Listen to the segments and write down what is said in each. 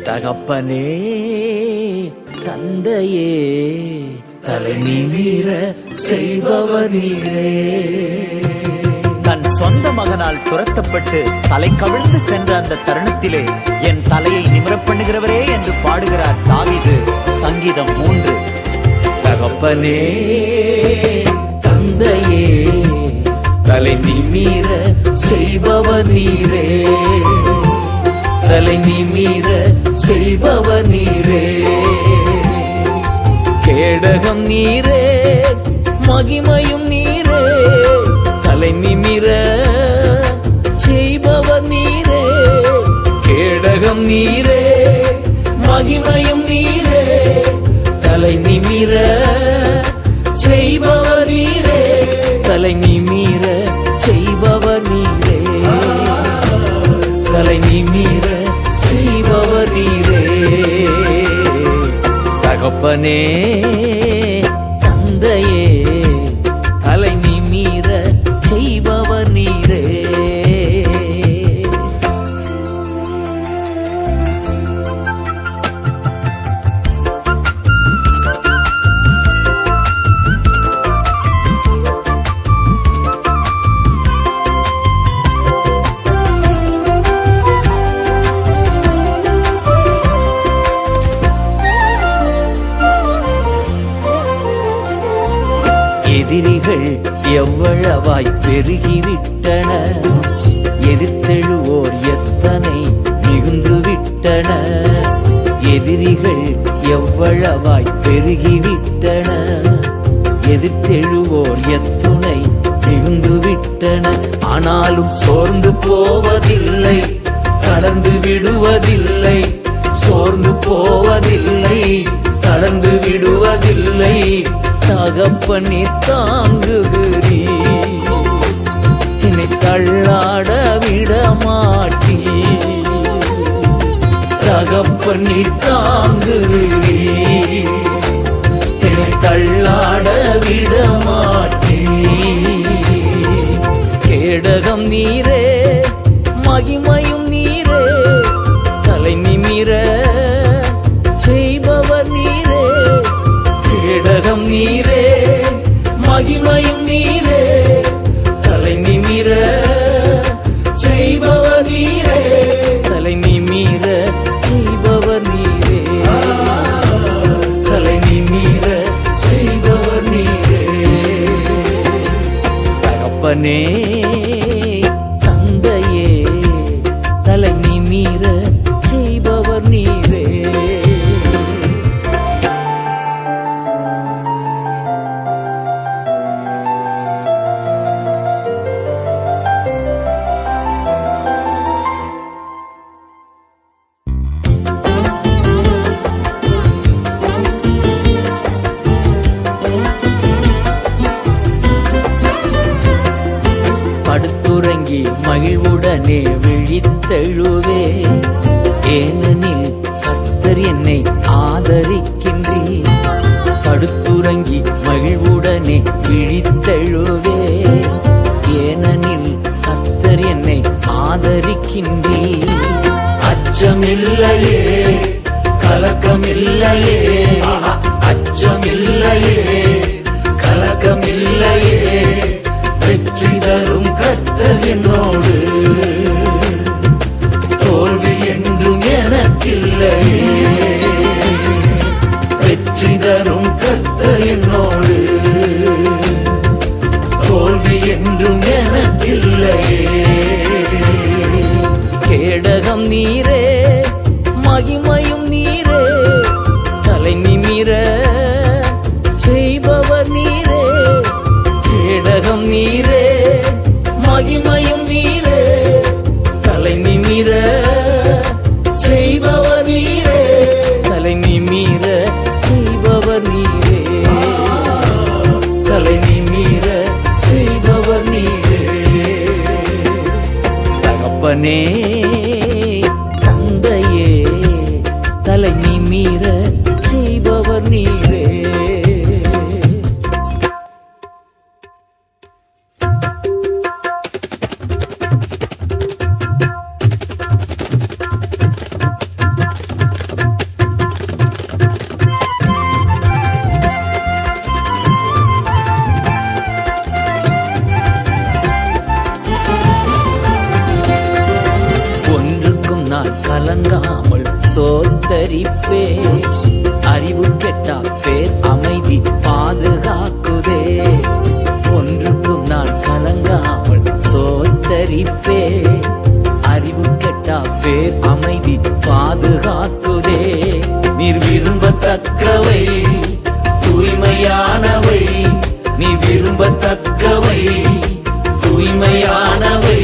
தகப்பனே தந்தையே தலை நிமிர செய்பவர் நீரே. தன் சொந்த மகனால் துரத்தப்பட்டு தலை கவிழ்ந்து சென்ற அந்த தருணத்திலே என் தலையை நிமிரப் பண்ணுகிறவரே என்று பாடுகிறார் தாவீது. சங்கீதம் 3. தகப்பனே தந்தையே தலை நிமிர செய்பவர் நீரே, தலை நிமிர செய்பவர் நீரே. கேடகம் நீரே மகிமையும் நீரே, தலை நிமிர செய்பவர் நீரே. கேடகம் நீரே மகிமையும் நீரே, தலை நிமிர செய்பவர் நீரே. தலை நிமிர செய்பவர் நீரே, தலை நிமிர செய்பவர் நீரே. தகப்பனே தந்தையே தலை நிமிர செய்பவர் நீரே. எதிரிகள் எவ்வளவாய் பெருகிவிட்டன, எதிர்த்தெழுவோர் எத்தனை மிகுந்துவிட்டன. எதிரிகள் எவ்வளவாய் பெருகிவிட்டன, எதிர்த்தெழுவோர் எத்துணை மிகுந்துவிட்டன. ஆனாலும் சோர்ந்து போவதில்லை, கடந்து விடுவதில்லை. சோர்ந்து போவதில்லை, கடந்து விடுவதில்லை. தகப்பனே தாங்குகிறீ, என்னை தள்ளாட விட மாட்டீ. தகப்பனே தாங்குகிறீ, என்னை தள்ளாட விட மாட்டீ. கேடகம் நீரே மகிமையும் நீரே, தலை நிமிர செய்பவர் நீரே. கேடகம் நீரே மகிமையும் நீரே, தலை நிமிர செய்பவர் நீரே. தலை நிமிர செய்பவர் நீரே, தலை நிமிர செய்பவர் நீரே. தகப்பனே தந்தையே தலை நிமிர செய்பவர் நீரே. படுத்துறங்கி மகிழ்வுடனே விழித்தெழுவே, ஏனெனில் கர்த்தர் என்னை ஆதரிக்கின்றீர். படுத்துறங்கி மகிழ்வுடனே விழித்தெழுவே, ஏனெனில் கர்த்தர் என்னை ஆதரிக்கின்றீர். அச்சமில்லையே கலக்கமில்லையே, அச்சமில்லையே கலக்கமில்லையே. வெற்றி தரும் கர்த்தர் என்னோடு, தோல்வி என்றும் எனக்கில்லையே. வெற்றி தரும் கர்த்தர் என்னோடு, தோல்வி என்றும் எனக்கில்லையே. கேடகம் நீரே மகிமையும் நீரே, தலை நிமிர செய்பவர் நீரே. கேடகம் நீரே மகிமையும் நீரே, தலை நிமிர செய்பவர் நீரே. தலை நிமிர செய்பவர் நீரே, தலை நிமிர செய்பவர் நீரே. தகப்பனே தந்தையே தலை நிமிர செய்பவர் நீரே. கலங்காமல் தோத்தரிப்பே. அறிவு கெட்டா பேர் அமைதி பாதுகாக்குதே. ஒன்றுக்கும் நான் கலங்காமல் தோத்தரிப்பே. அறிவு கெட்டா பேர் அமைதி பாதுகாக்குதே. நீர் விரும்பத்தக்கவை தூய்மையானவை, நீ விரும்பத்தக்கவை தூய்மையானவை,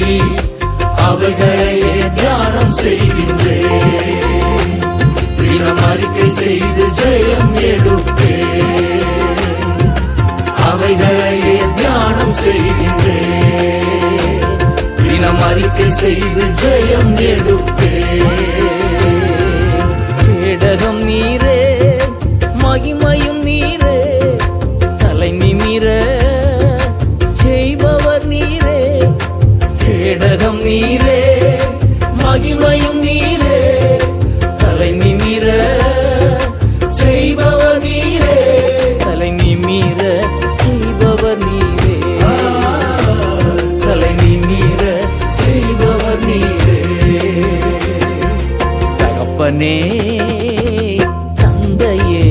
அவைகளையே தியானம் செய்கின்றேன். தினம் அறிக்கை செய்து ஜெயம் எடுப்பேன். அவைகளையே தியானம் செய்கின்றேன். தினம் அறிக்கை செய்து ஜெயம் எடுப்பேன். கேடகம் நீரே, மகிமையும் நீரே, தலை நிமிர செய்பவர் நீரே. கேடகம் நீரே, மகிமையும் நீரே, தலை நிமிர செய்பவர் நீரே. தலை நிமிர செய்பவர் நீரே. தலை நிமிர செய்பவர் நீரே. தகப்பனே தந்தையே,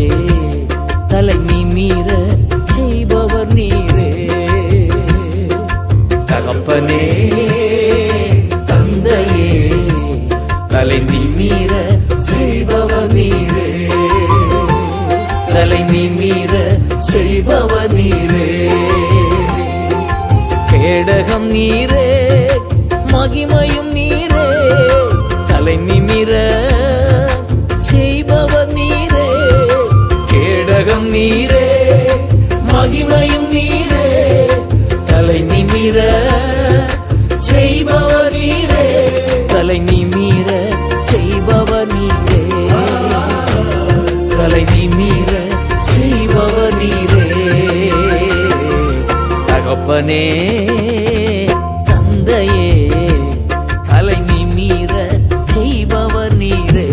தலை நிமிர செய்பவர் நீரே. தகப்பனே தந்தையே, தலை நிமிர செய்பவர் நீரே. தலை நிமிர செய்பவர் நீரே. கேடகம் நீரே, மகிமையும் நீரே, தலை நிமிர செய்பவர் நீரே. கேடகம் நீரே, மகிமையும் நீரே, தலை நிமிர செய்பவர் நீரே. தலை நிமிர செய்பவர் நீரே. தலை நிமிர செய்பவர் நீரே. தகப்பனே தந்தையே, தலை நிமிர செய்பவர் நீரே.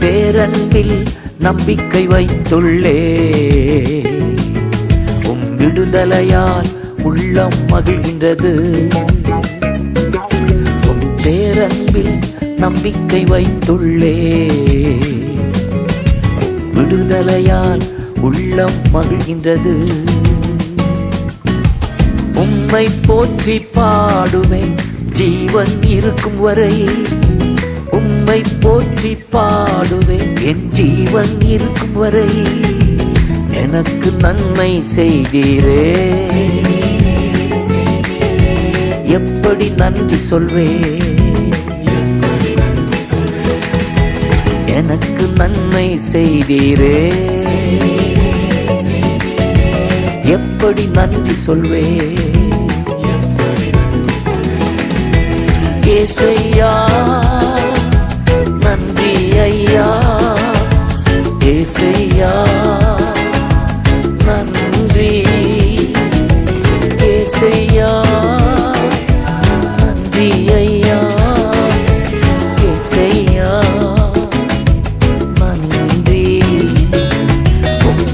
பேரன்பில் நம்பிக்கை வைத்துள்ளே. உம் விடுதலையால் உள்ளம் மகிழ்கின்றது. உம் பேரன்பில் நம்பிக்கை வைத்துள்ளே. விடுதலையால் உள்ளம் மகிழ்கின்றது. உம்மை போற்றி பாடுவேன் ஜீவன் இருக்கும் வரை. உம்மை போற்றி பாடுவேன் என் ஜீவன் இருக்கும் வரை. எனக்கு நன்மை செய்தீரே, எப்படி நன்றி சொல்வேன். எனக்கு நன்மை செய்தீரே, எப்படி நன்றி சொல்வேன். ஏசையா நன்றி ஐயா, ஏசையா நன்றி. ஏசையா நன்றி ஐயா, ஏசையா நன்றி.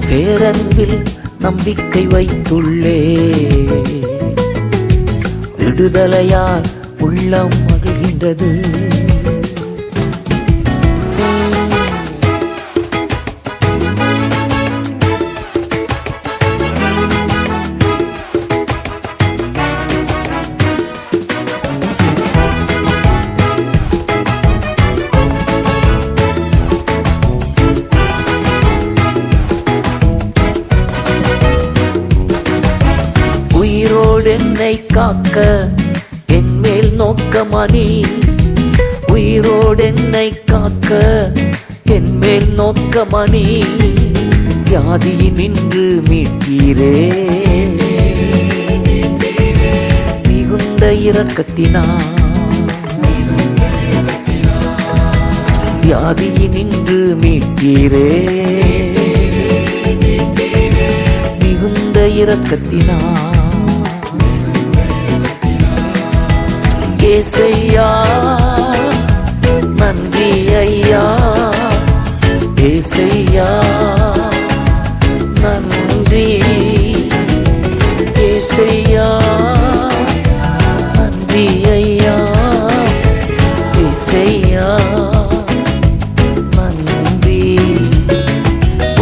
பேரன்பில் நம்பிக்கை வைத்துள்ளே. விடுதலையால் உள்ளம் மகிழ்கின்றது. உயிரோடு என்னை காக்க என் மேல் நோக்கமானி. உயிரோடு என்னை காக்க என் மேல் நோக்கமானி. வியாதியினின்று மீட்கிறே, மிகுந்த இரக்கத்தினார் வியாதியினின்று மீட்கிறே மிகுந்த இரக்கத்தினார் ஏசையா நன்றி ஐயா ஏசையா நன்றி ஏசையா நன்றி ஐயா ஏசையா நன்றி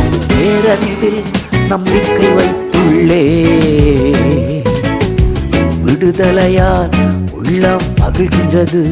உம் பேரன்பில் நம்பிக்கை வைத்துள்ளே விடுதலையால் உள்ளம் மகிழ்கின்றது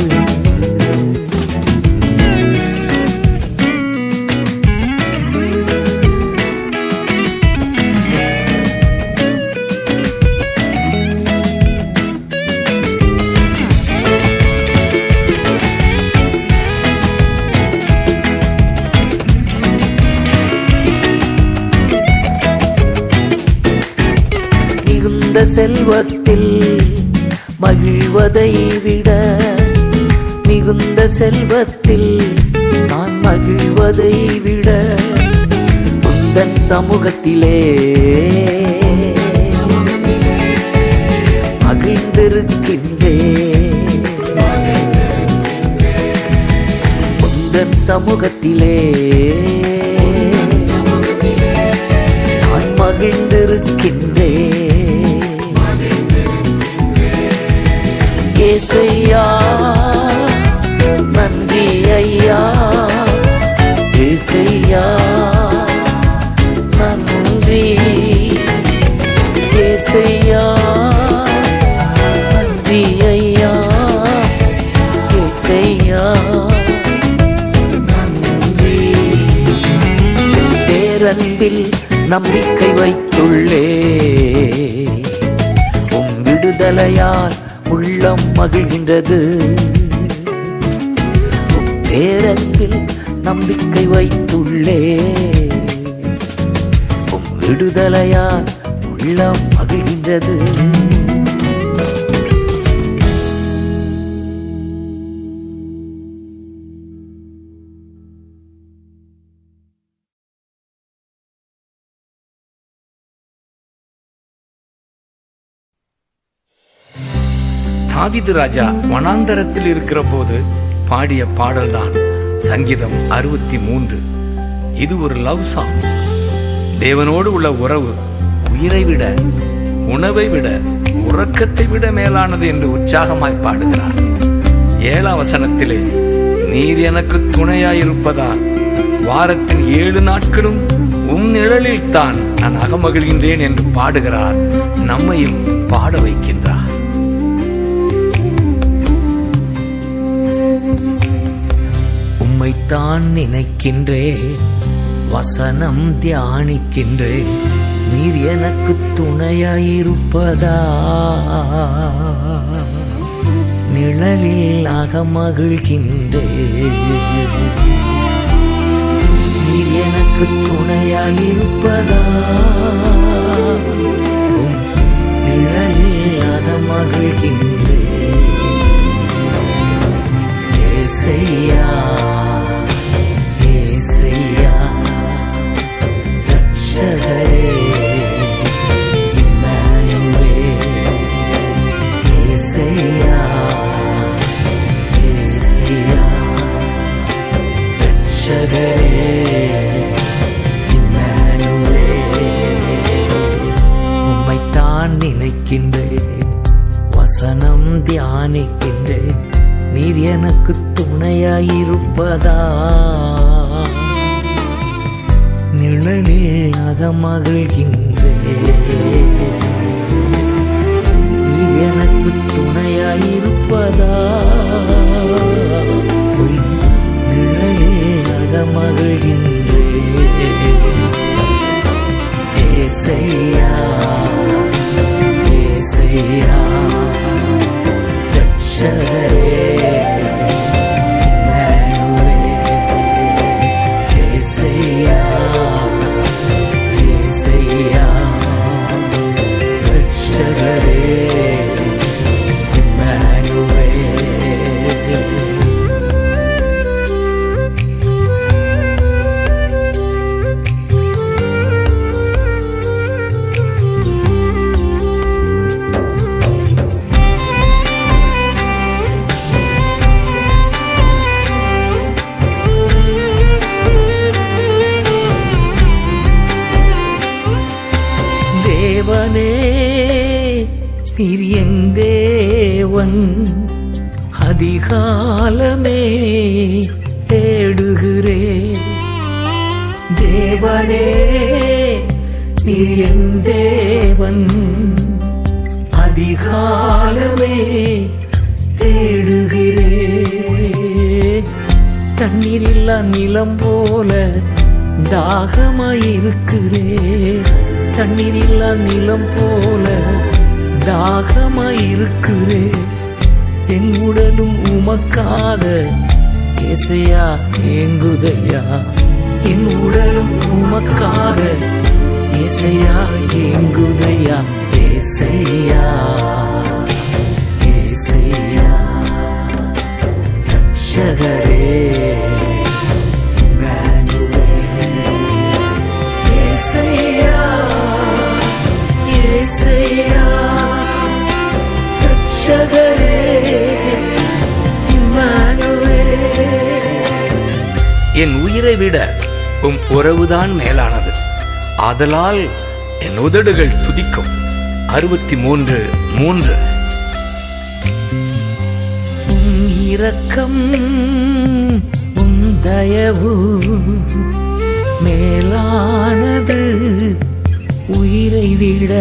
மிகுந்த செல்வத்தில் மகிழ்வதை விட மிகுந்த செல்வத்தில் நான் மகிழ்வதை விட உந்தன் சமூகத்திலே மகிழ்ந்திருக்கின்றே உந்தன் சமூகத்திலே நான் மகிழ்ந்திருக்கின்றே ஏசையா நன்றி ஐயா ஏசையா நன்றி ஏசையா நன்றி ஐயா ஏசையா நன்றி பேரன்பில் நம்பிக்கை வைத்துள்ளே உம் விடுதலையால் உள்ளம் மகிழ்கின்றது பேரன்பில் நம்பிக்கை வைத்துள்ளே உம் விடுதலையால் உள்ளம் மகிழ்கின்றது தாவீது ராஜா வனாந்தரத்தில் இருக்கிற போது பாடிய பாடல்தான் சங்கீதம் 63. இது ஒரு லவ் சாங். தேவனோடு உள்ள உறவு உயிரை விட, உணவை விட, உறக்கத்தை விட மேலானது என்று உற்சாகமாய் பாடுகிறார். 7ஆம் வசனத்திலே நீர் எனக்கு துணையாயிருப்பதால் வாரத்தின் 7 நாட்களும் உம் நிழலில் தான் நான் அகமகிழ்கின்றேன் என்று பாடுகிறார். நம்மையும் பாட வைக்கின்றார். உம்மைத்தான் நினைக்கின்றேன், வசனம் தியானிக்கின்றேன், நீர் எனக்கு துணையாயிருப்பதா நிழலில் அகமகிழ்கின்றேன். நீர் எனக்கு துணையாயிருப்பதா நிழலில் அகமகிழ்கின்றேன். ஏசையா ஏசையா ரட்சகரே இம்மானுவேல். ஏசையா ஏசையா ரட்சகரே இம்மானுவேல். உம்மைத்தான் நினைக்கின்றேன், வசனம் தியானிக்கின்றேன், நீர் எனக்கு துணையாயிருப்பதா நிழலில் அகமகிழ்கின்றேன். நீர் எனக்கு துணையாயிருப்பதா நிழலில் அகமகிழ்கின்றேன். ஏசையா ஏசையா ரட்சகரே man. நீர் என் தேவன், அதிகாலமே தேடுகிறே. தேவனே நீர் என் தேவன், அதிகாலமே தேடுகிறே. தண்ணீரில்லா நிலம் போல தாகமாயிருக்கிறே. தண்ணீரில்லா நிலம் போல தாகமாயிருக்கிறே. என் உடலும் உமக்காக ஏசையா ஏங்குதையா. என் உடலும் உமக்காக ஏசையா ஏங்குதையா. ஏசையா ஏசையா ரட்சகரே ஏசையா ஏசையா ரட்சகரே இம்மானுவேல். என் உயிரை விட உம் உறவுதான் மேலானது, ஆதலால் என் உதடுகள் துதிக்கும். 63:3. உம் இரக்கம் உம் தயவு மேலானது உயிரை விட.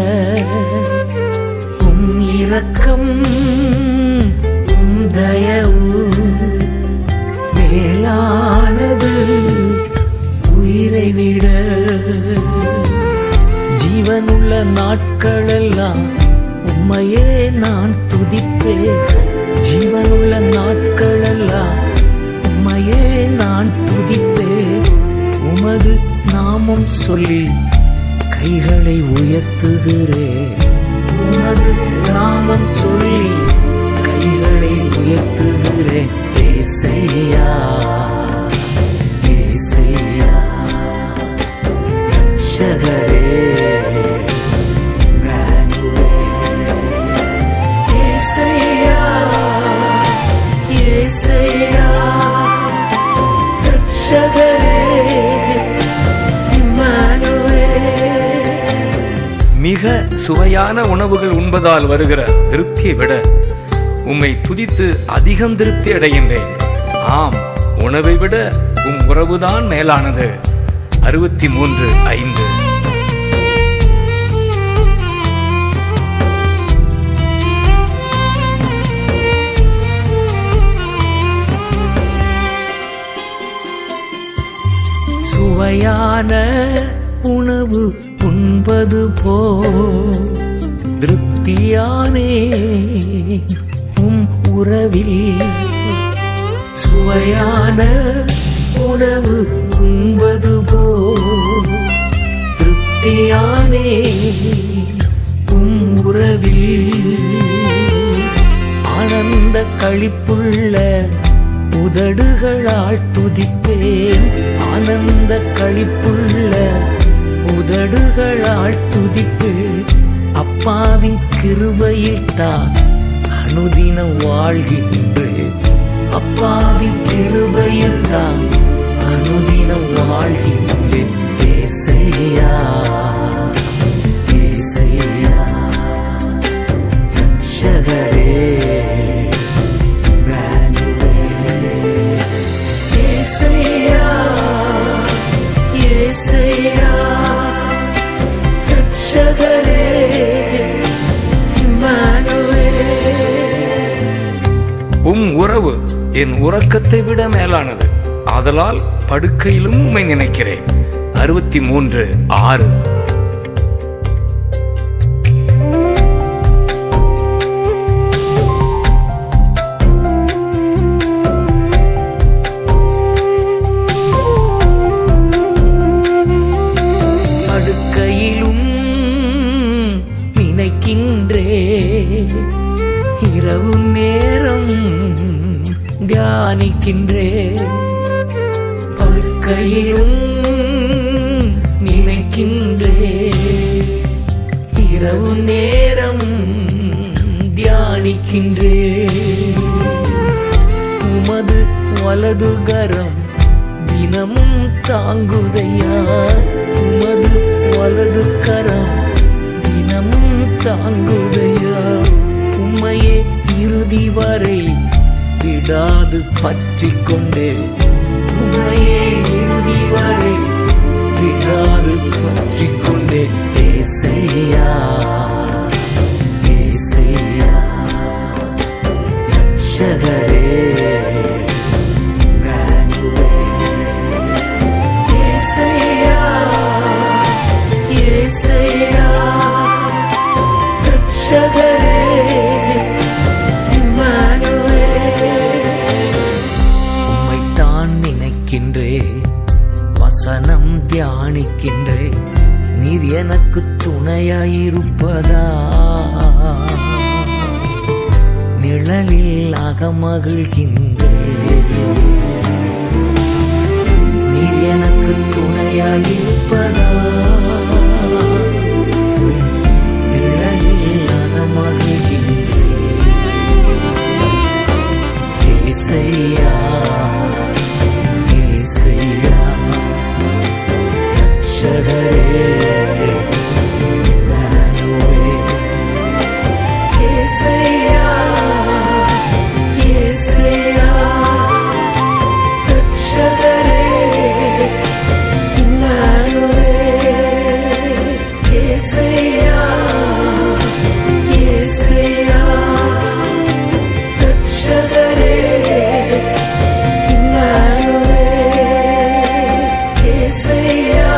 உம் இரக்கம் உம் தயவு மேலானது உயிரை விட. ஜீவனுள்ள நாட்களெல்லாம் உம்மையே நான் துதிப்பேன். ஜீவனுள்ள நாட்களெல்லாம் உம்மையே நான் துதிப்பேன். உமது நாமம் சொல்லி கைகளை உயர்த்துகிறேன். உமது நாமம் சொல்லி கைகளை உயர்த்துகிறேன். ஏசையா ஏசையா ரட்சகரே ஏசையா ஏசையா ரட்சகரே இம்மானுவேல். மிக சுவையான உணவுகள் உண்பதால் வருகிற திருப்தியை விட உம்மை துதித்து அதிகம் திருப்தி அடைகின்றேன். ஆம், உணவை விட உம் உறவுதான் மேலானது. 63:5. சுவையான உணவு உண்பது போ திருப்தியானே உம் உறவில். சுவையான உணவு உண்பது போ திருப்தியானே உம் உறவில். ஆனந்த களிப்புள்ள உதடுகளால் துதிப்பேன். ஆனந்த களிப்புள்ள உதடுகளால் துதிப்பேன். அப்பாவின் கிருபையில் தான் அனுதினம் வாழ்கின்றேன். அப்பாவின் கிருபையில் தான் அனுதினம் வாழ்கின்றேன். ஏசையா ஏசையா ரட்சகரே ஏசையா ஏசையா ரட்சகரே இம்மானுவேல். உம் உறவு என் உறக்கத்தை விட மேலானது, ஆதலால் படுக்கையிலும் உம்மை நினைக்கிறேன். 63:6. படுக்கையிலும் நினைக்கின்றே, இரவு நேரம் தியானிக்கின்றே. படுக்கையிலும் நினைக்கின்றே, இரவு நேரம் தியானிக்கின்றே. உமது வலதுகரம் தினமும் தாங்குதையா. உமது வலது கரம் தினமும் தாங்குதையா. விடாது பற்றிக் கொண்டே உன்னையே இறுதி வரை விடாது பற்றிக் கொண்டே ஏசையா ஏசையா ரட்சகரே ஏசையா ஏசையா ரட்சகரே உம்மைத்தான் நினைக்கின்றே வசனம் தியானிக்கின்றே நீர் எனக்கு துணையாயிருப்பதா நிழலில் அகமகிழ்கின்றே நீர் எனக்கு துணையாயிருப்பதா நிழலில் அகமகிழ்கின்றே ஏசையா ஏசையா ரட்சகரே ஏசையா ஏசையா ரட்சகரே ஏசையா ஏசையா ரட்சகரே ஏசையா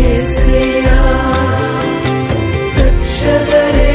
ஏசையா ரட்சகரே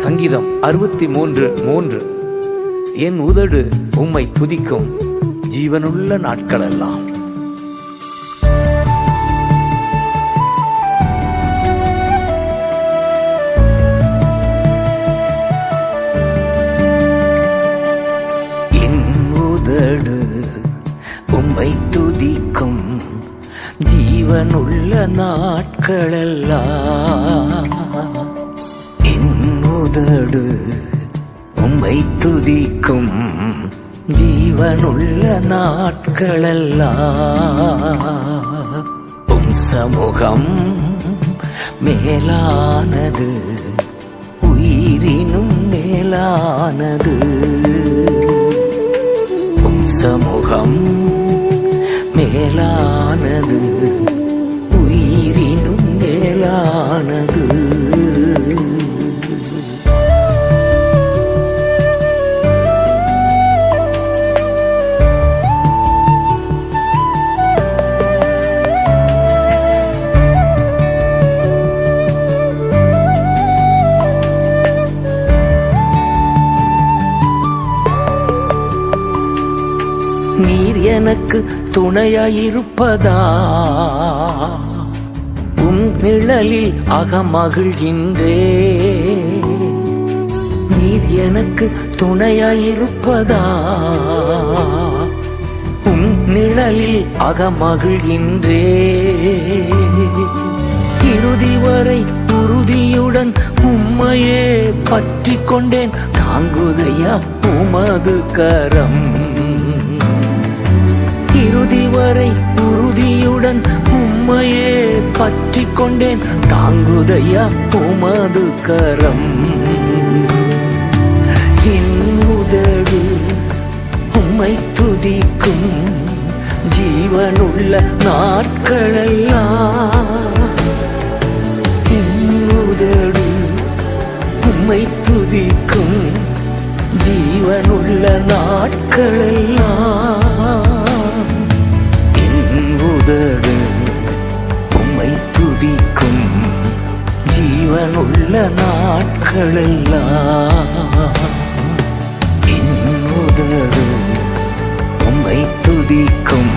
சங்கீதம் 63:3. என் உதடு உம்மை துதிக்கும் ஜீவனுள்ள நாட்களெல்லாம். என் உதடு உம்மை துதிக்கும் ஜீவனுள்ள நாட்களெல்லாம். என் உதடு உம்மை துதிக்கும் ஜீவனுள்ள நாட்களெல்லாம். உம் சமூகம் மேலானது, உயிரினும் மேலானது. உம் சமூகம் மேலானது, உயிரினும் மேலானது. நீர் எனக்கு துணையாயிருப்பதா, உம் நிழலில் அகமகிழ்கின்றே. நீர் எனக்கு துணையாயிருப்பதா, உம் நிழலில் அகமகிழ்கின்றே. இறுதி வரை உறுதியுடன் உம்மையே பற்றிக் கொண்டேன், தாங்குதையா உமது கரம். இறுதி வரை உறுதியுடன் உம்மையே பற்றிக் கொண்டேன், தாங்குதையா உமது கரம். என் உதடு உம்மை துதிக்கும் ஜீவனுள்ள நாட்களெல்லாம். என் உதடு உம்மை துதிக்கும் ஜீவனுள்ள நாட்களெல்லாம். உதடு உம்மை துதிக்கும் ஜீவனுள்ள நாட்களெல்லாம். என் உதடு உம்மை துதிக்கும்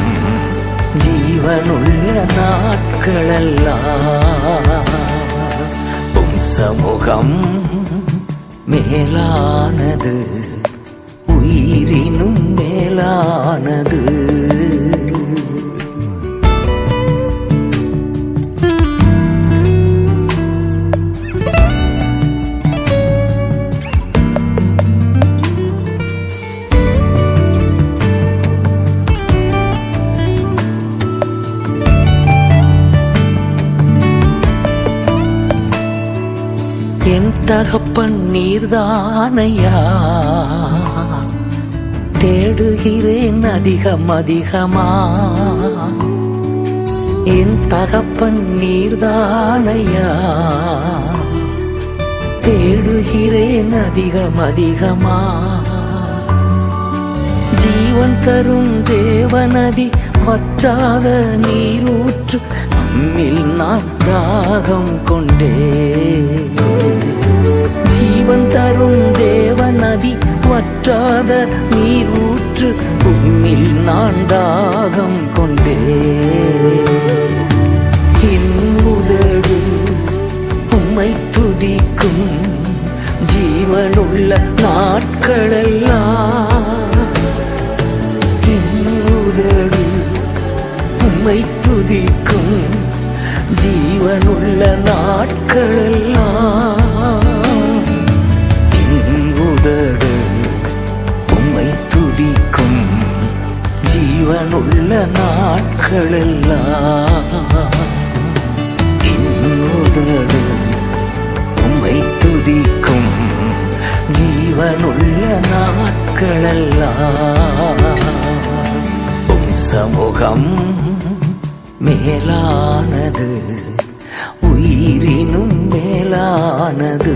ஜீவனுள்ள நாட்களெல்லாம். உம் சமூகம் மேலானது, உயிரினும் மேலானது. என் தகப்பன் நீர்தானையா, தேடுகிறேன் அதிகம் அதிகமா. என் தகப்பன் நீர்தானையா, தேடுகிறேன் அதிகம் அதிகமா. ஜீவன் தரும் தேவநதி, வற்றாத நீரூற்று, நம்மில் நான் தாகம் கொண்டே. ஜீவன் தரும் தேவநதி, வற்றாத நீரூற்று, உம்மில் நான் தாகம் கொண்டே. என் உதடு உம்மை துதிக்கும், ஜீவனுள்ள நாட்களெல்லாம். என் உதடு உம்மை துதிக்கும், ஜீவனுள்ள நாட்களெல்லாம். என் உதடு உம்மை துதிக்கும், ஜீவனுள்ள நாட்களெல்லாம். என் உதடு உம்மை துதிக்கும், ஜீவனுள்ள நாட்களெல்லாம். உம் சமூகம் மேலானது, உயிரினும் மேலானது.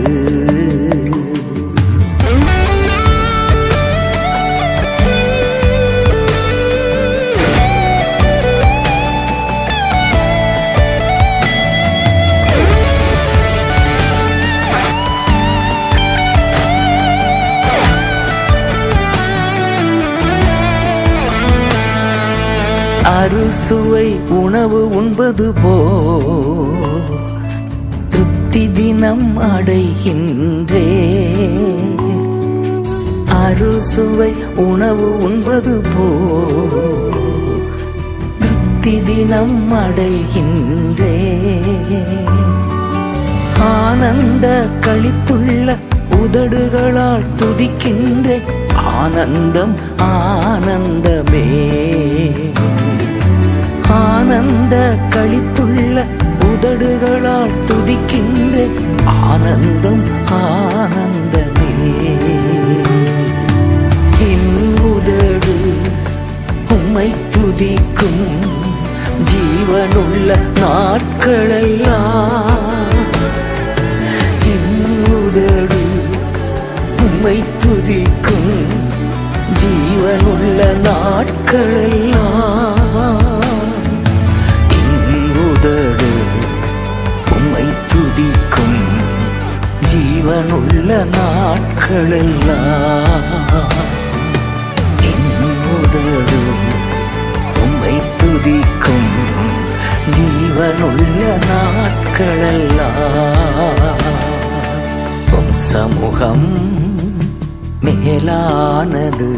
அறுசுவை உணவு உண்பது போ, திருப்தி தினம் அடைகின்றே. அறுசுவை உணவு உண்பது போ, திருப்தி தினம் அடைகின்றே. ஆனந்த களிப்புள்ள உதடுகளால் துதிக்கின்றேன், ஆனந்தம் ஆனந்தமே. ஆனந்த களிப்புள்ள உதடுகளால் துதிக்கின்றேன், ஆனந்தம் ஆனந்தமே. என் உதடு உம்மை துதிக்கும், ஜீவனுள்ள நாட்களெல்லாம். என் உதடு உம்மை துதிக்கும், ஜீவனுள்ள நாட்களெல்லாம். உதடு உம்மை துதிக்கும், ஜீவனுள்ள நாட்களெல்லாம். என் உதடு உம்மை துதிக்கும், ஜீவனுள்ள நாட்களெல்லாம். உம் சமூகம் மேலானது,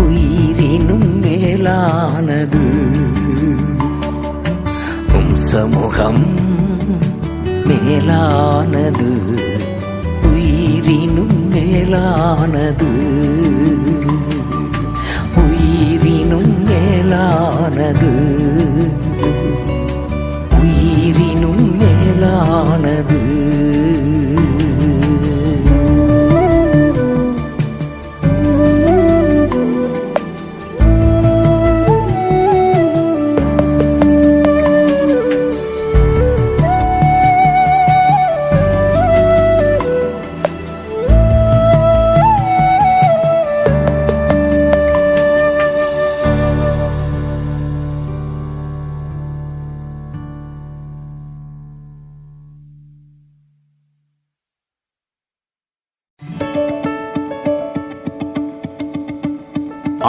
உயிரினும் மேலானது. உம் சமூகம் மேலானது, உயிரினும் மேலானது. உயிரினும் மேலானது, உயிரினும் மேலானது.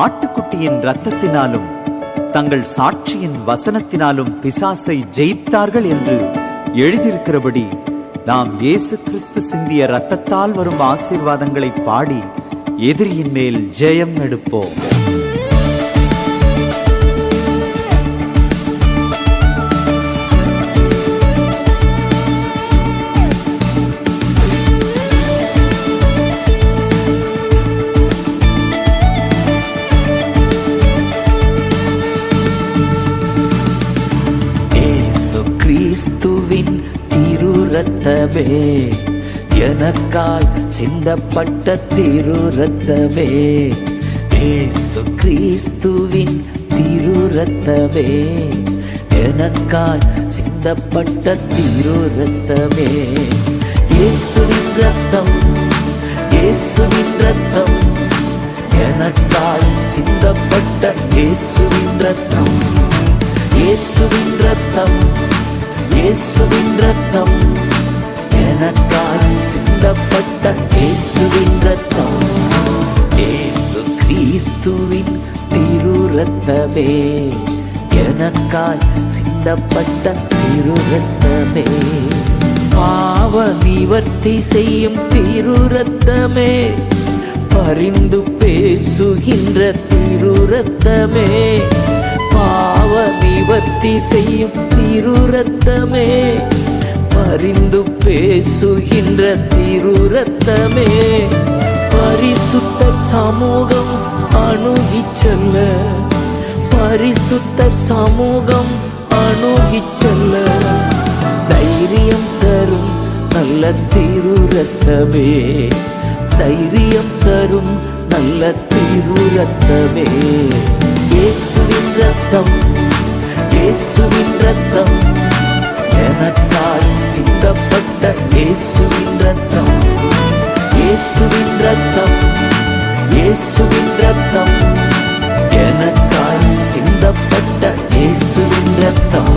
ஆட்டுக்குட்டியின் இரத்தத்தினாலும் தங்கள் சாட்சியின் வசனத்தினாலும் பிசாசை ஜெயித்தார்கள் என்று எழுதியிருக்கிறபடி நாம் இயேசு கிறிஸ்து சிந்திய இரத்தத்தால் வரும் ஆசீர்வாதங்களை பாடி எதிரியின் மேல் ஜெயம் எடுப்போம். கிறிஸ்துவின் திருரத்தமே, எனக்காய் சிந்தப்பட்ட திருரத்தமே. இயேசு கிறிஸ்துவின் திருரத்தமே, எனக்காய் சிந்தப்பட்ட திருரத்தமே. இயேசுவின் ரத்தம், இயேசுவின் ரத்தம், எனக்காய் சிந்தப்பட்ட இயேசுவின் ரத்தம். இயேசுவின் ரத்தம், இயேசுவின் ரத்தம், எனக்காய் சிந்தப்பட்ட இயேசுவின் ரத்தம். இயேசு கிறிஸ்துவின் திருரத்தமே, எனக்காய் சிந்தப்பட்ட திருரத்தமே. பாவ நிவர்த்தி செய்யும் திருரத்தமே, பரிந்து பேசுகின்ற திருரத்தமே. பாவ நிவர்த்தி செய்யும் திருரத்தமே, பரிந்து பேசுகின்ற திருரத்தமே. பரிசுத்த சமூகம் அணுகிச் செல்ல, பரிசுத்த சமூகம் அணுகிச் செல்ல, தைரியம் தரும் நல்ல திருரத்தமே, தைரியம் தரும் நல்ல திருரத்தமே. இயேசுவின் ரத்தம், இயேசுவின் ரத்தம், எனக்காய் சிந்தப்பட்ட இயேசுவின் ரத்தம். இயேசுவின் ரத்தம், இயேசுவின் ரத்தம், எனக்காய் சிந்தப்பட்ட இயேசுவின் ரத்தம்.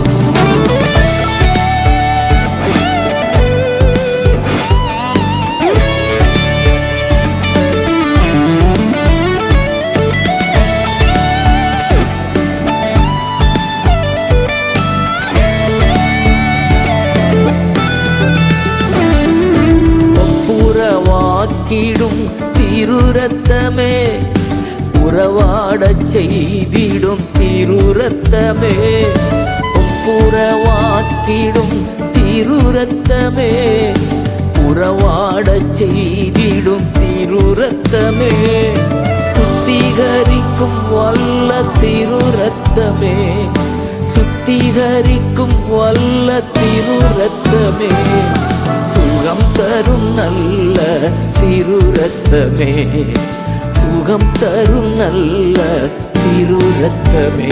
ஒப்புரவாக்கிடும் திருரத்தமே, உறவாடச் செய்திடும் திருரத்தமே. ஒப்புரவாக்கிடும் திருரத்தமே, உறவாடச் செய்திடும் திருரத்தமே. சுத்திகரிக்கும் வல்ல திருரத்தமே, சுத்திகரிக்கும் வல்ல திருரத்தமே. சுகம் தரும் நல்ல திருரத்தமே, சுகம் தரும் நல்ல திருரத்தமே.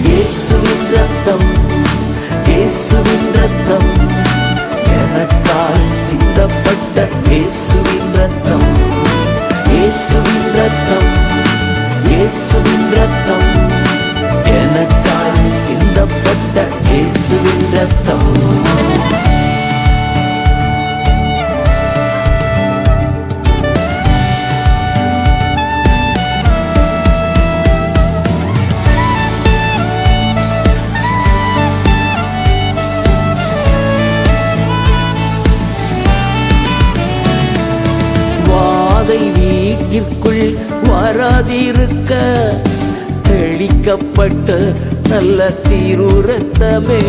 இயேசுவின் ரத்தம், இயேசுவின் ரத்தம், எனக்காய் சிந்தப்பட்ட இயேசுவின் ரத்தம். இயேசுவின் ரத்தம், இயேசுவின் ரத்தம், எனக்காய் சிந்தப்பட்ட இயேசுவின் ரத்தம். வீட்டிற்குள் வராதிருக்க தெளிக்கப்பட்ட நல்ல திருரத்தமே.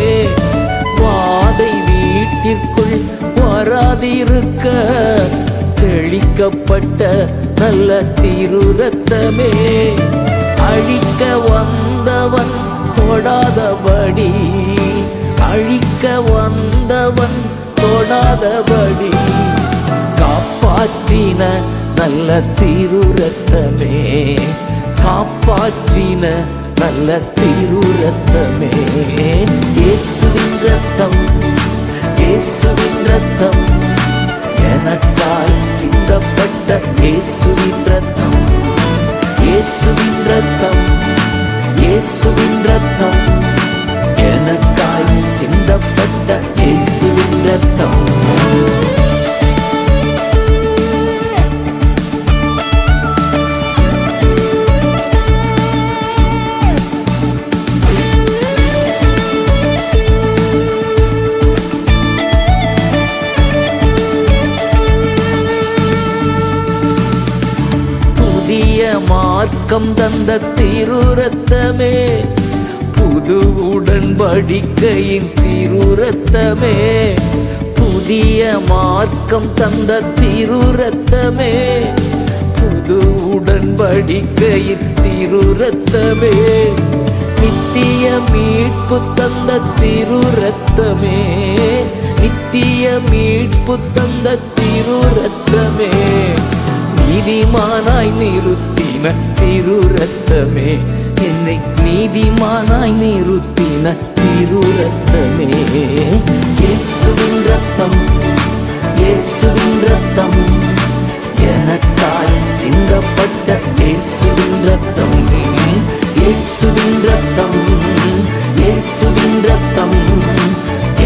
வாதை வீட்டிற்குள் வராதிருக்க தெளிக்கப்பட்ட நல்ல திருரத்தமே. அழிக்க வந்தவன் தொடாதபடி, அழிக்க வந்தவன் தொடாதபடி காப்பாற்றின நல்ல திருரத்தமே, காப்பாற்றின நல்ல திருரத்தமே. இயேசுவின் ரத்தம், இயேசுவின் ரத்தம், எனக்காய் சிந்தப்பட்ட இயேசுவின் ரத்தம். இயேசுவின் ரத்தம், இயேசுவின் ரத்தம், எனக்காய் சிந்தப்பட்ட இயேசுவின் ரத்தம். மார்க்கம் தந்த திருரத்தமே, புது உடன்படிக்கையின் திருரத்தமே, புதிய மார்க்கம் தந்த திருரத்தமே, புது உடன்படிக்கையின் திருரத்தமே, நித்திய மீட்பு தந்த திருரத்தமே, நித்திய மீட்பு தந்த திருரத்தமே, நீதிமானாய் நிறுத்தின திருரத்தமே, என்னை நீதிமானாய் நிறுத்தின திருரத்தமே. இயேசுவின் ரத்தம், இயேசுவின் ரத்தம், எனக்காய் சிந்தப்பட்ட இயேசுவின் ரத்தம், இயேசுவின் ரத்தம், இயேசுவின் ரத்தம்,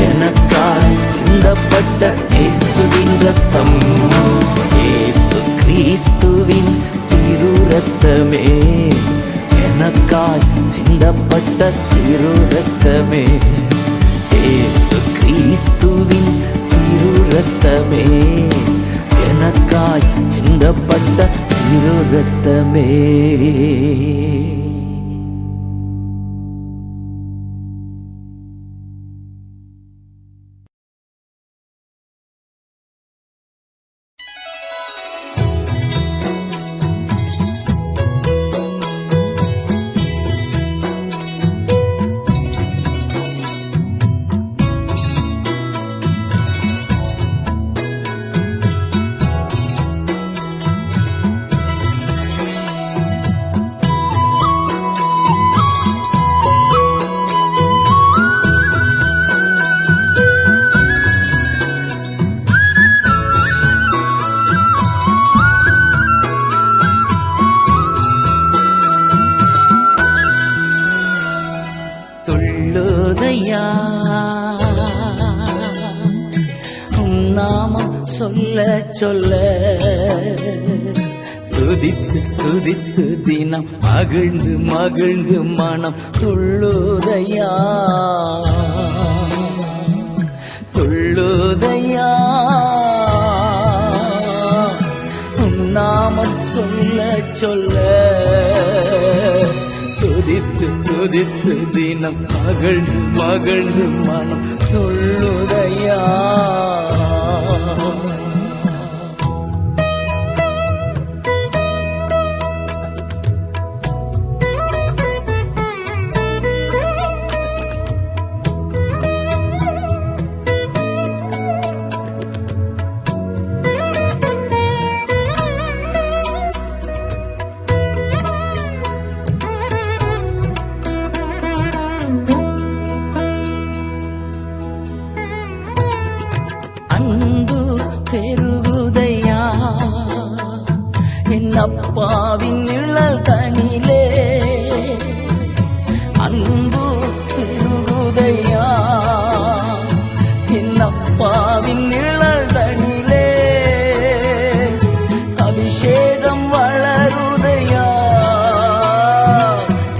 எனக்காய் சிந்தப்பட்ட இயேசுவின் ரத்தம். இயேசு கிறிஸ்துவின் திருரத்தமே, எனக்காய் சிந்தப்பட்ட திருரத்தமே, இயேசு கிறிஸ்துவின் திருரத்தமே, எனக்காய் சிந்தப்பட்ட திருரத்தமே. துள்ளுதையா உம் நாமம் சொல்ல சொல்ல, துதித்து துதித்து தினம் மகிழ்ந்து மகிழ்ந்து மனம் துள்ளுதையா, துள்ளுதையா உம் நாமம் சொல்ல சொல்ல, துதித்து துதித்து தினம் மகிழ்ந்து மகிழ்ந்து மனம் துள்ளுதையா. அன்பு பெருகுதையா என் அப்பாவின் நிழல் தனிலே, அன்பு பெருகுதையா என் அப்பாவின் நிழல் தனிலே, அபிஷேகம் வளருதையா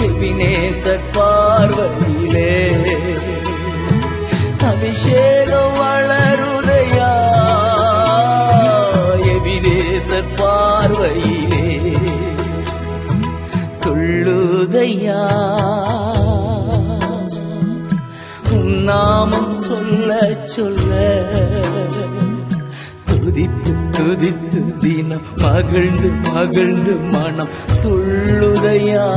எபினேசர் பார்வையிலே, அபிஷேகம் வளருதையா எபினேசர் பார்வையிலே, துள்ளுதையா உம் நாமம் சொல்ல சொல்ல, துதித்து துதித்து தினம் மகிழ்ந்து மகிழ்ந்து மனம் துள்ளுதையா.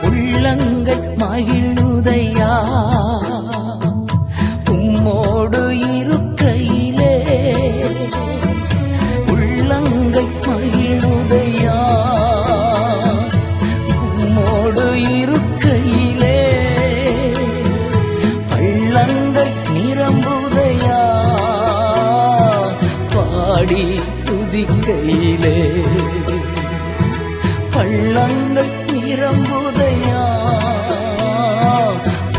உள்ளங்கள் மகிழுதையா உம்மோடு இருக்கையிலே, உள்ளங்கள் மகிழுதையா உம்மோடு இருக்கையிலே, பள்ளங்கள் நிரம்புதையா பாடி துதிக்கையிலே, பள்ளங்கள் நிரம்புதையா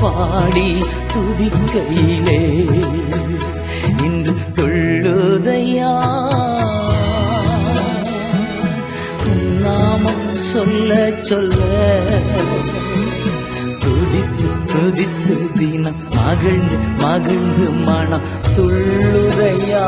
பாடி துதிக்கையிலே இன்று துள்ளுதையா உன் நாமம் சொல்ல சொல்ல துதித்து துதித்து தினம் மகிழ்ந்து மகிழ்ந்து மனம் துள்ளுதையா.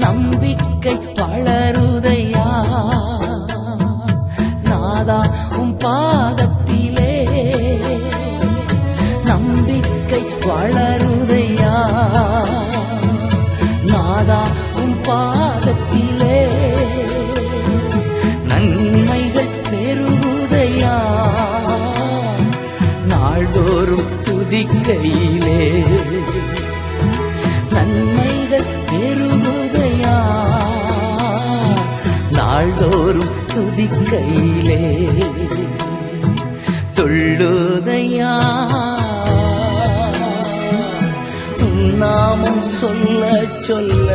நம்பிக்கை வளருதையா நாதா உம் பாதத்திலே, நம்பிக்கை வளருதையா நாதா உம் பாதத்திலே, நன்மைகள் பெறுதையா நாள்தோறும் துதிக்கையிலே, நன்மைகள் பெறுதையா நாள்தோறும் துதிக்கையிலே, துள்ளுதையா உன் நாமம் சொல்ல சொல்ல